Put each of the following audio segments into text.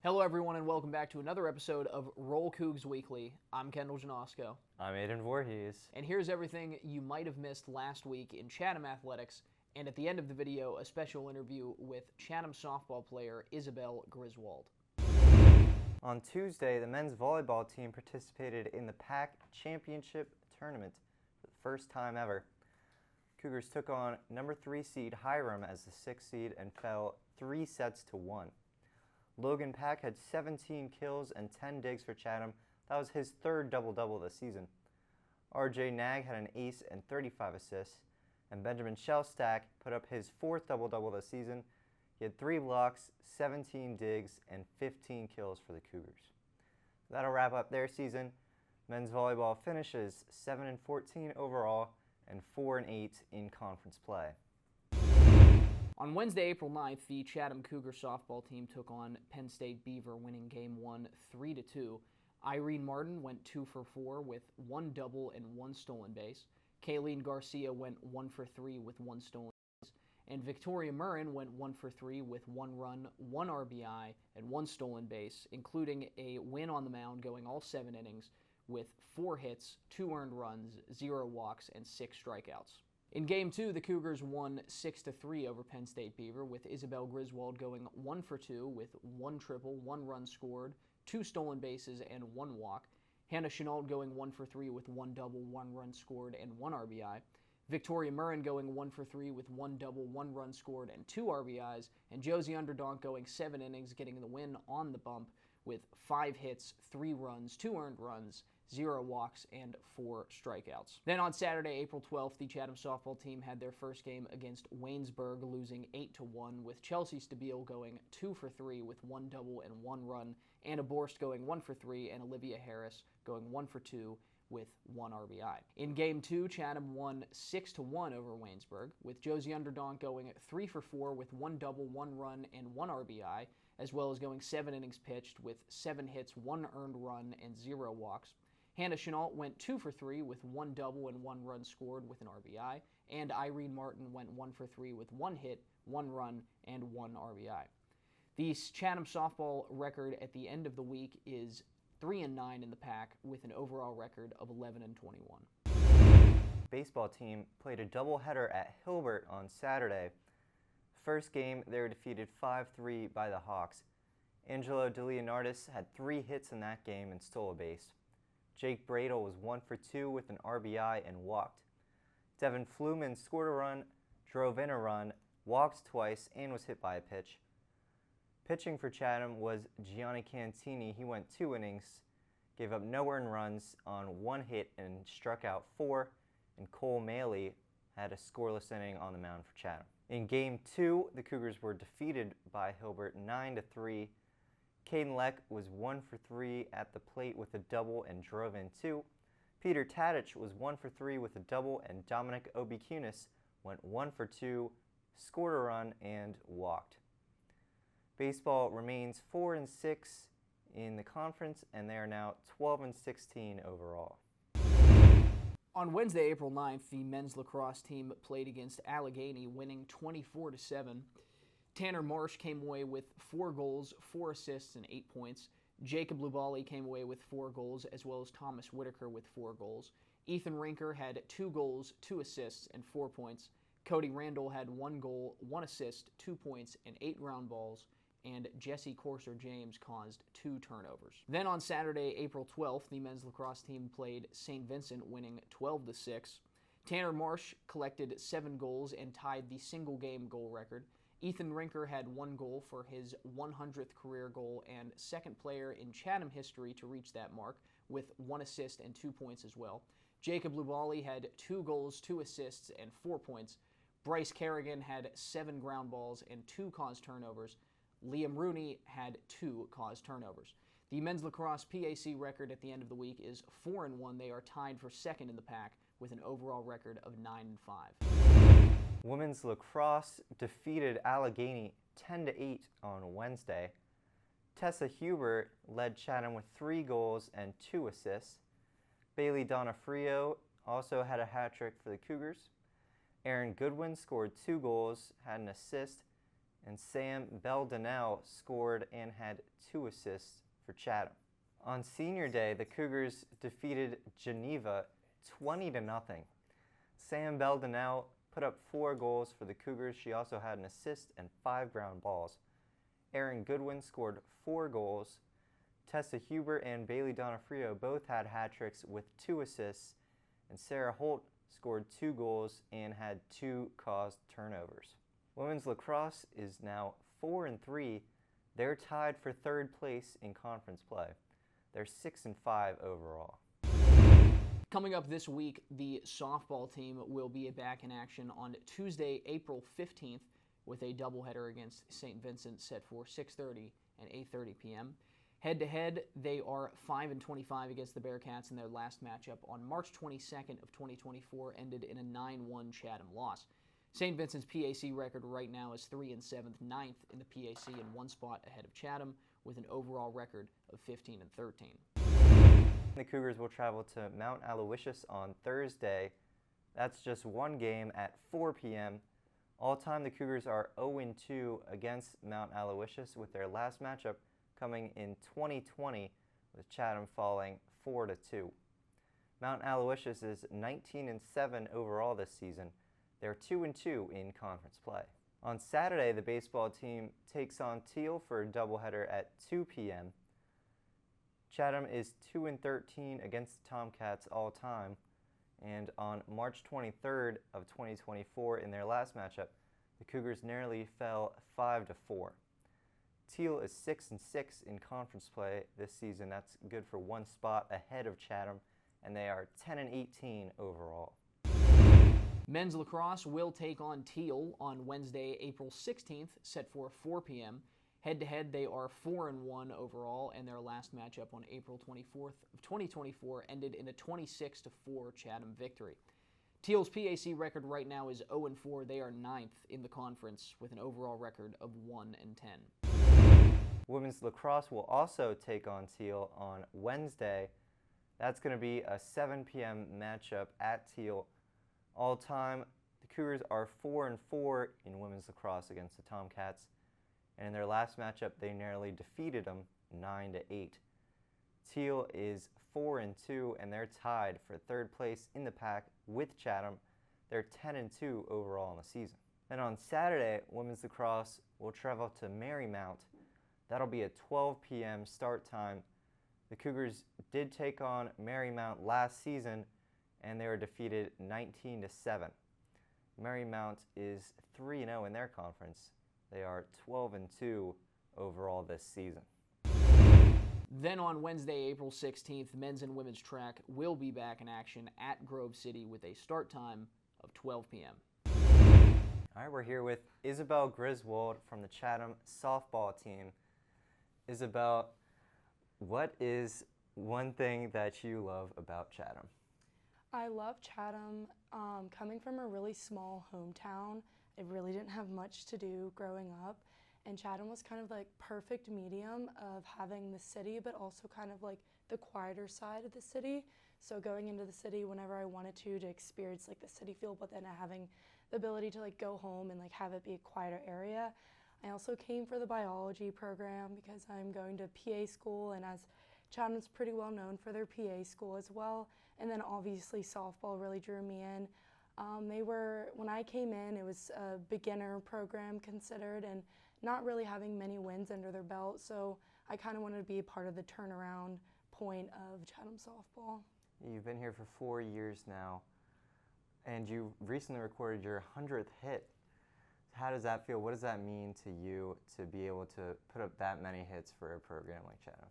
Hello everyone and welcome back to another episode of Roll Cougs Weekly. I'm Kendall Janosko. I'm Aiden Voorhees. And here's everything you might have missed last week in Chatham Athletics, and at the end of the video, a special interview with Chatham softball player Isabel Griswold. On Tuesday, the men's volleyball team participated in the PAC Championship Tournament for the first time ever. Cougars took on number 3 seed Hiram as the 6th seed and fell 3-1. Logan Pack had 17 kills and 10 digs for Chatham. That was his third double-double this season. RJ Nag had an ace and 35 assists, and Benjamin Shellstack put up his fourth double-double this season. He had 3 blocks, 17 digs, and 15 kills for the Cougars. That'll wrap up their season. Men's volleyball finishes 7-14 overall and 4-8 in conference play. On Wednesday, April 9th, the Chatham Cougar softball team took on Penn State Beaver, winning Game 1 3-2. Irene Martin went 2 for 4 with 1 double and 1 stolen base. Kayleen Garcia went 1 for 3 with 1 stolen base. And Victoria Murrin went 1 for 3 with 1 run, 1 RBI, and 1 stolen base, including a win on the mound going all 7 innings with 4 hits, 2 earned runs, 0 walks, and 6 strikeouts. In Game 2, the Cougars won 6-3 over Penn State Beaver, with Isabel Griswold going 1 for 2 with 1 triple, 1 run scored, 2 stolen bases, and 1 walk. Hannah Chenault going 1 for 3 with 1 double, 1 run scored, and 1 RBI. Victoria Murrin going 1 for 3 with 1 double, 1 run scored, and 2 RBIs. And Josie Underdonk going 7 innings, getting the win on the bump with 5 hits, 3 runs, 2 earned runs, 0 walks, and 4 strikeouts. Then on Saturday, April 12th, the Chatham softball team had their first game against Waynesburg, losing 8-1, with Chelsea Stabile going 2 for 3 with 1 double and 1 run, Anna Borst going 1 for 3, and Olivia Harris going 1 for 2 with 1 RBI. In Game 2, Chatham won 6-1 over Waynesburg, with Josie Underdonk going 3 for 4 with 1 double, 1 run, and 1 RBI, as well as going 7 innings pitched with 7 hits, 1 earned run, and 0 walks. Hannah Chenault went 2 for 3 with 1 double and 1 run scored with an RBI, and Irene Martin went 1 for 3 with 1 hit, 1 run, and 1 RBI. The Chatham softball record at the end of the week is 3-9 in the PAC, with an overall record of 11-21. Baseball team played a doubleheader at Hilbert on Saturday. First game, they were defeated 5-3 by the Hawks. Angelo DeLeonardis had 3 hits in that game and stole a base. Jake Bradle was 1 for 2 with an RBI and walked. Devin Fluman scored a run, drove in a run, walked twice, and was hit by a pitch. Pitching for Chatham was Gianni Cantini. He went 2 innings, gave up no earned runs on 1 hit and struck out 4, and Cole Maley had a scoreless inning on the mound for Chatham. In Game 2, the Cougars were defeated by Hilbert 9-3. Caden Leck was 1 for 3 at the plate with a double and drove in 2. Peter Tadich was 1 for 3 with a double, and Dominic Obicunis went 1 for 2, scored a run, and walked. Baseball remains 4-6 in the conference, and they are now 12-16 overall. On Wednesday, April 9th, the men's lacrosse team played against Allegheny, winning 24-7. Tanner Marsh came away with 4 goals, 4 assists, and 8 points. Jacob Lubali came away with 4 goals, as well as Thomas Whitaker with 4 goals. Ethan Rinker had 2 goals, 2 assists, and 4 points. Cody Randall had 1 goal, 1 assist, 2 points, and 8 ground balls. And Jesse Corser-James caused 2 turnovers. Then on Saturday, April 12th, the men's lacrosse team played St. Vincent, winning 12-6. Tanner Marsh collected 7 goals and tied the single-game goal record. Ethan Rinker had 1 goal for his 100th career goal and second player in Chatham history to reach that mark, with 1 assist and 2 points as well. Jacob Lubali had 2 goals, 2 assists, and 4 points. Bryce Kerrigan had 7 ground balls and 2 caused turnovers. Liam Rooney had 2 caused turnovers. The men's lacrosse PAC record at the end of the week is 4-1. They are tied for second in the PAC with an overall record of 9-5. Women's lacrosse defeated Allegheny 10-8 on Wednesday. Tessa Huber led Chatham with 3 goals and 2 assists. Bailey Donofrio also had a hat trick for the Cougars. Aaron Goodwin scored 2 goals, had an assist, And Sam Beldenell scored and had 2 assists for Chatham. On senior day, the Cougars defeated Geneva 20-0. Sam Beldenell put up 4 goals for the Cougars. She also had an assist and 5 ground balls. Erin Goodwin scored 4 goals. Tessa Huber and Bailey Donofrio both had hat tricks with 2 assists. And Sarah Holt scored 2 goals and had 2 caused turnovers. Women's lacrosse is now 4-3. They're tied for 3rd place in conference play. They're 6-5 overall. Coming up this week, the softball team will be back in action on Tuesday, April 15th, with a doubleheader against St. Vincent set for 6:30 and 8:30 p.m. Head-to-head, they are 5-25 against the Bearcats in their last matchup on March 22nd of 2024, ended in a 9-1 Chatham loss. St. Vincent's PAC record right now is 3-7, 9th in the PAC and 1 spot ahead of Chatham, with an overall record of 15-13. The Cougars will travel to Mount Aloysius on Thursday. That's just 1 game at 4 p.m. All time, the Cougars are 0-2 against Mount Aloysius, with their last matchup coming in 2020, with Chatham falling 4-2. Mount Aloysius is 19-7 overall this season. They're 2-2 in conference play. On Saturday, the baseball team takes on Teal for a doubleheader at 2 p.m. Chatham is 2-13 against the Tomcats all time, and on March 23rd of 2024, in their last matchup, the Cougars narrowly fell 5-4. Teal is 6-6 in conference play this season. That's good for 1 spot ahead of Chatham, and they are 10-18 overall. Men's lacrosse will take on Teal on Wednesday, April 16th, set for 4 p.m. Head-to-head, they are 4-1 overall, and their last matchup on April 24th of 2024 ended in a 26-4 Chatham victory. Teal's PAC record right now is 0-4. They are 9th in the conference with an overall record of 1-10. Women's lacrosse will also take on Teal on Wednesday. That's going to be a 7 p.m. matchup at Teal. All time, the Cougars are 4-4 in women's lacrosse against the Tomcats, and in their last matchup, they narrowly defeated them 9-8. Teal is 4-2, and they're tied for 3rd place in the pack with Chatham. They're 10-2 overall in the season. Then on Saturday, women's lacrosse will travel to Marymount. That'll be a 12 p.m. start time. The Cougars did take on Marymount last season, and they were defeated 19-7. Marymount is 3-0 in their conference. They are 12-2 overall this season. Then on Wednesday, April 16th, men's and women's track will be back in action at Grove City with a start time of 12 p.m. All right, we're here with Isabel Griswold from the Chatham softball team. Isabel, what is one thing that you love about Chatham? I love Chatham. Coming from a really small hometown, I really didn't have much to do growing up, and Chatham was kind of like perfect medium of having the city, but also kind of like the quieter side of the city. So going into the city whenever I wanted to experience like the city feel, but then having the ability to like go home and like have it be a quieter area. I also came for the biology program because I'm going to PA school, and as Chatham's pretty well known for their PA school as well. And then obviously softball really drew me in. When I came in, it was a beginner program considered and not really having many wins under their belt. So I kind of wanted to be a part of the turnaround point of Chatham softball. You've been here for 4 years now, and you recently recorded your 100th hit. How does that feel? What does that mean to you to be able to put up that many hits for a program like Chatham?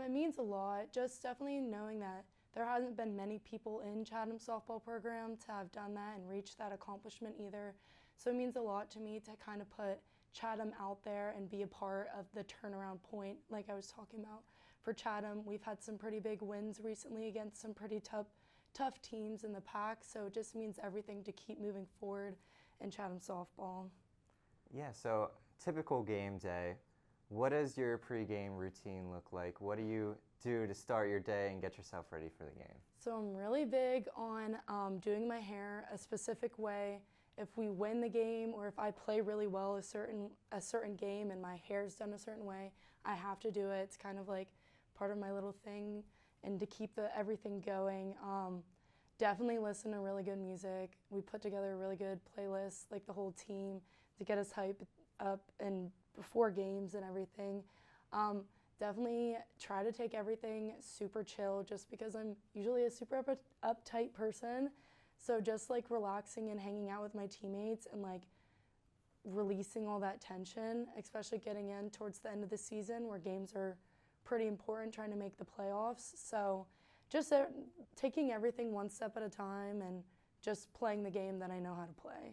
It means a lot, just definitely knowing that there hasn't been many people in Chatham softball program to have done that and reached that accomplishment either. So it means a lot to me to kind of put Chatham out there and be a part of the turnaround point like I was talking about. For Chatham, we've had some pretty big wins recently against some pretty tough teams in the pack, so it just means everything to keep moving forward in Chatham softball. Yeah, so typical game day, what does your pregame routine look like? What do you do to start your day and get yourself ready for the game? So I'm really big on doing my hair a specific way if we win the game or if I play really well a certain game and my hair's done a certain way, I have to do it. It's kind of like part of my little thing, and to keep everything going. Definitely listen to really good music. We put together a really good playlist, like the whole team, to get us hyped up and before games and everything. Definitely try to take everything super chill, just because I'm usually a super uptight person. So just like relaxing and hanging out with my teammates and like releasing all that tension, especially getting in towards the end of the season where games are pretty important, trying to make the playoffs. So just taking everything one step at a time and just playing the game that I know how to play.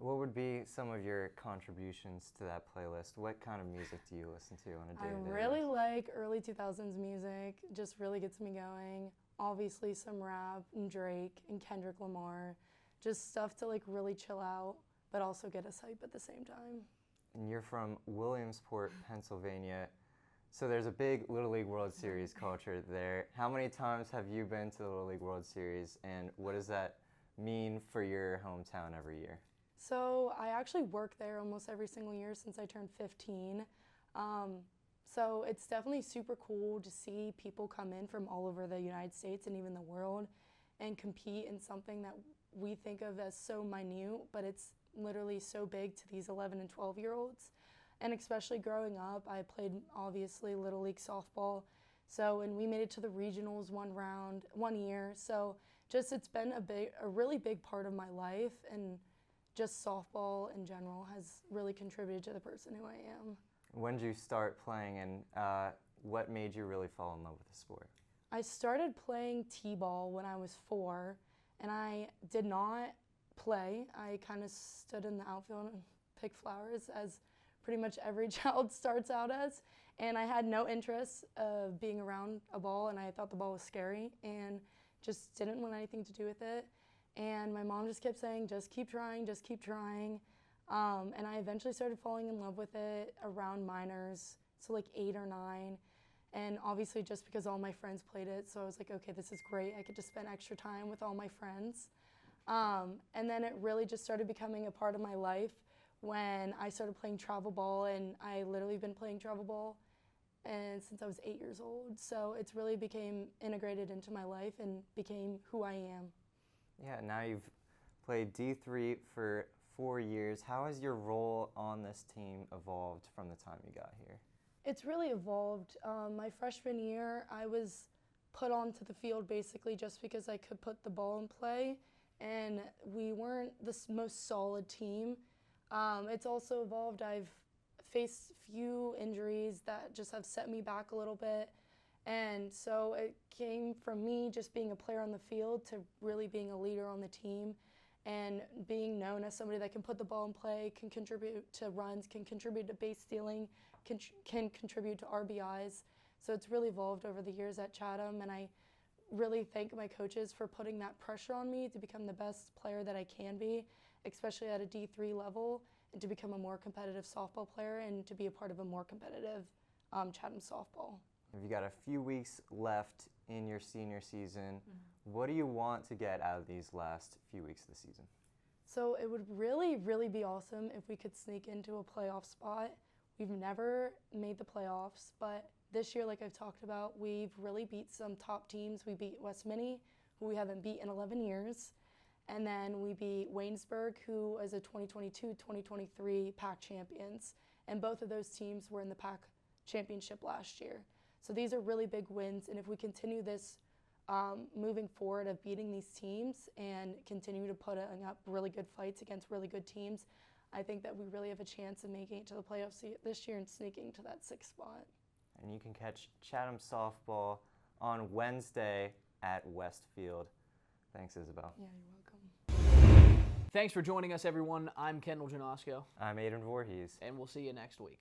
What would be some of your contributions to that playlist? What kind of music do you listen to on a day-to-day I really like early 2000s music. Just really gets me going. Obviously some rap and Drake and Kendrick Lamar. Just stuff to like really chill out, but also get us hype at the same time. And you're from Williamsport, Pennsylvania. So there's a big Little League World Series culture there. How many times have you been to the Little League World Series, and what does that mean for your hometown every year? So I actually work there almost every single year since I turned 15. So it's definitely super cool to see people come in from all over the United States and even the world and compete in something that we think of as so minute, but it's literally so big to these 11 and 12-year-olds. And especially growing up, I played obviously Little League softball. So, and we made it to the regionals one year. So just it's been a really big part of my life, and just softball in general has really contributed to the person who I am. When did you start playing, and what made you really fall in love with the sport? I started playing t-ball when I was 4, and I did not play. I kind of stood in the outfield and picked flowers, as pretty much every child starts out as. And I had no interest of being around a ball, and I thought the ball was scary and just didn't want anything to do with it. And my mom just kept saying, just keep trying, just keep trying. And I eventually started falling in love with it around minors, so like 8 or 9. And obviously just because all my friends played it, so I was like, okay, this is great. I could just spend extra time with all my friends. And then it really just started becoming a part of my life when I started playing travel ball, and I literally been playing travel ball and since I was 8 years old. So it's really became integrated into my life and became who I am. Yeah, now you've played D3 for 4 years. How has your role on this team evolved from the time you got here? It's really evolved. My freshman year, I was put onto the field basically just because I could put the ball in play, and we weren't the most solid team. It's also evolved. I've faced few injuries that just have set me back a little bit. And so it came from me just being a player on the field to really being a leader on the team and being known as somebody that can put the ball in play, can contribute to runs, can contribute to base stealing, can contribute to RBIs. So it's really evolved over the years at Chatham, and I really thank my coaches for putting that pressure on me to become the best player that I can be, especially at a D3 level, and to become a more competitive softball player and to be a part of a more competitive Chatham softball. You've got a few weeks left in your senior season. What do you want to get out of these last few weeks of the season? So it would really, really be awesome if we could sneak into a playoff spot. We've never made the playoffs, but this year, like I've talked about, we've really beat some top teams. We beat West Minnie, who we haven't beat in 11 years. And then we beat Waynesburg, who is a 2022-2023 PAC champions. And both of those teams were in the PAC championship last year. So these are really big wins, and if we continue this moving forward of beating these teams and continue to put up really good fights against really good teams, I think that we really have a chance of making it to the playoffs this year and sneaking to that 6th spot. And you can catch Chatham softball on Wednesday at Westfield. Thanks, Isabel. Yeah, you're welcome. Thanks for joining us, everyone. I'm Kendall Janosko. I'm Aiden Voorhees. And we'll see you next week.